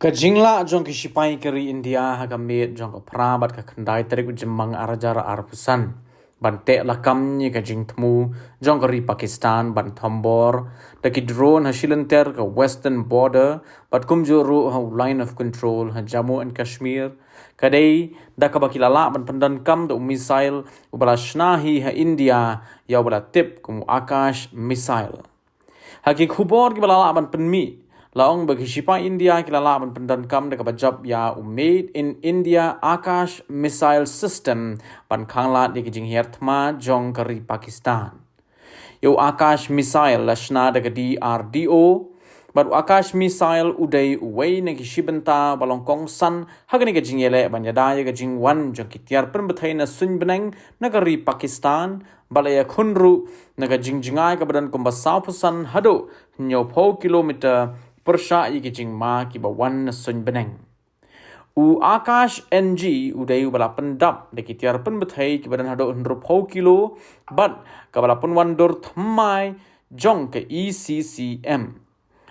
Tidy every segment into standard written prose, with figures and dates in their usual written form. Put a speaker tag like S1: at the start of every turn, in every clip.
S1: Kajingla jong ki sipai keri India hagamit jong ka prabat ka khandai tarik jemang arajara arpusan bante lakam ni kajing temu jong keri Pakistan ban thombor taki drone hasilenter ka western border bat kumjuru ha line of control ha Jammu and Kashmir kadai da ka bakilala ban pandan kam do missile ubala Shna hi ha India ya ubala tip kum Akash missile haki khubor ki balala ban penmi laong bagi sipai India kilala ban pendan kam dekat bajab ya made in India Akash missile system ban khangla di kijing herthma jong kari Pakistan yo Akash missile lashna dekat DRDO baru Akash missile udai uwei ne kishibenta balong kongsan hagani kijing Ïaleh ban yadaya kijing wan jong kitiar penbetai na sun beneng negeri Pakistan balaya khunru naga jingjingai ka badan kumbasau pusan hado nyopo kilometer Pyrshah kijing ma ki bawan na sun beneng u Akash NG udai bala pendap de kitiar penbetai ki badan hado 100 kilo bat ka bala penwan dor thamai jong ke ECCM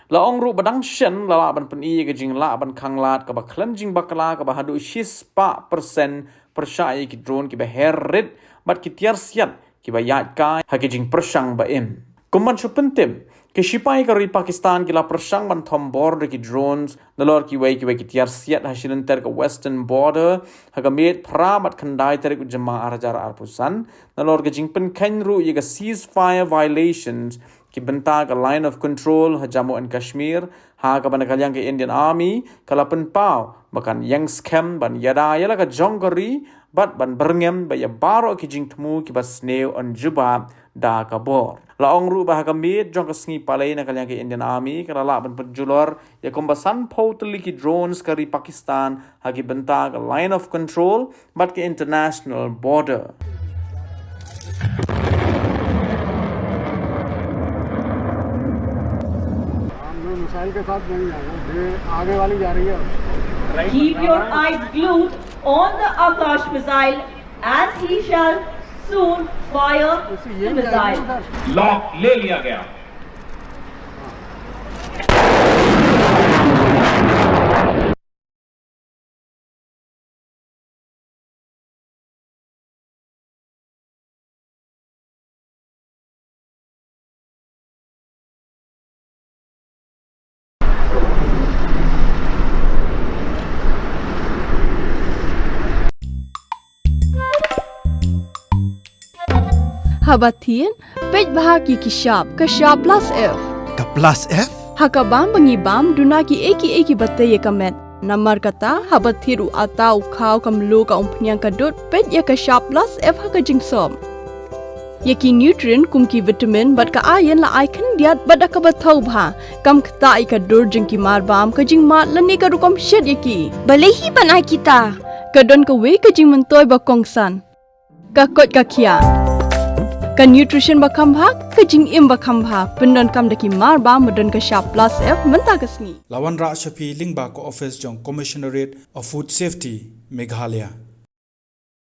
S1: laong ru badang shen lala ban pen i kijing la ban khanglat ka ba klanjing bakala ka ba hado 6% Pyrshah ki drone ki ba herrit bat kitiar siat ki ba yat kai hakijing Pyrshah ba im kumman supentem ke sipai kari Pakistan kila Pyrshah ban thombor de ki drones nalor ki wei ki tiar siat hasilenter ke western border hagamit pramat khandai tarik jema arajar arpusan nalor ke jingpen kanru ye ceasefire violations ki benta ka line of control ha Jammu and Kashmir ha ka ban kalyang ke Indian Army kala pen pau bakan yang scam ban yada yala ka jongkari bat ban berngem ba ya baro ki jing temu ki bas sneo on juba da kabor laong ru bah kamit jong kasngi palai na kalyang ke Indian Army kala la ban penjulor ya kombasan potli ki drones kari Pakistan hagi benta ka line of control bat ke international border
S2: Keep your eyes glued on the Akash missile as he shall soon fire the missile.
S3: Lock ले लिया गया
S4: Habatin, pej bahagi kishap, kashap plus F.
S5: Ka plus F?
S4: Hakabam bangibam dunaki eki batay kamet. Namar kata habathiru atau kau kamlu ka umpnyang kadut pej ya kashap plus F hakajing som. Yaki nutrient kumki vitamin bat ka ayan la icon diat bat akabatau bha. Kam kata ikadur jengki marbam kajing mat lani ka rukom shed yaki.
S6: Balehi banai kita.
S4: Kadon ka we kajing mentoy bakongsan. Kakot kakia. Ka nutrition bakam bha kajing im bakam bha pendon kam daki mar ba modon ka sharp plus F menta kasni
S5: Lawan Ra Shafi Lingba ko office jong Commissionerate of Food Safety Meghalaya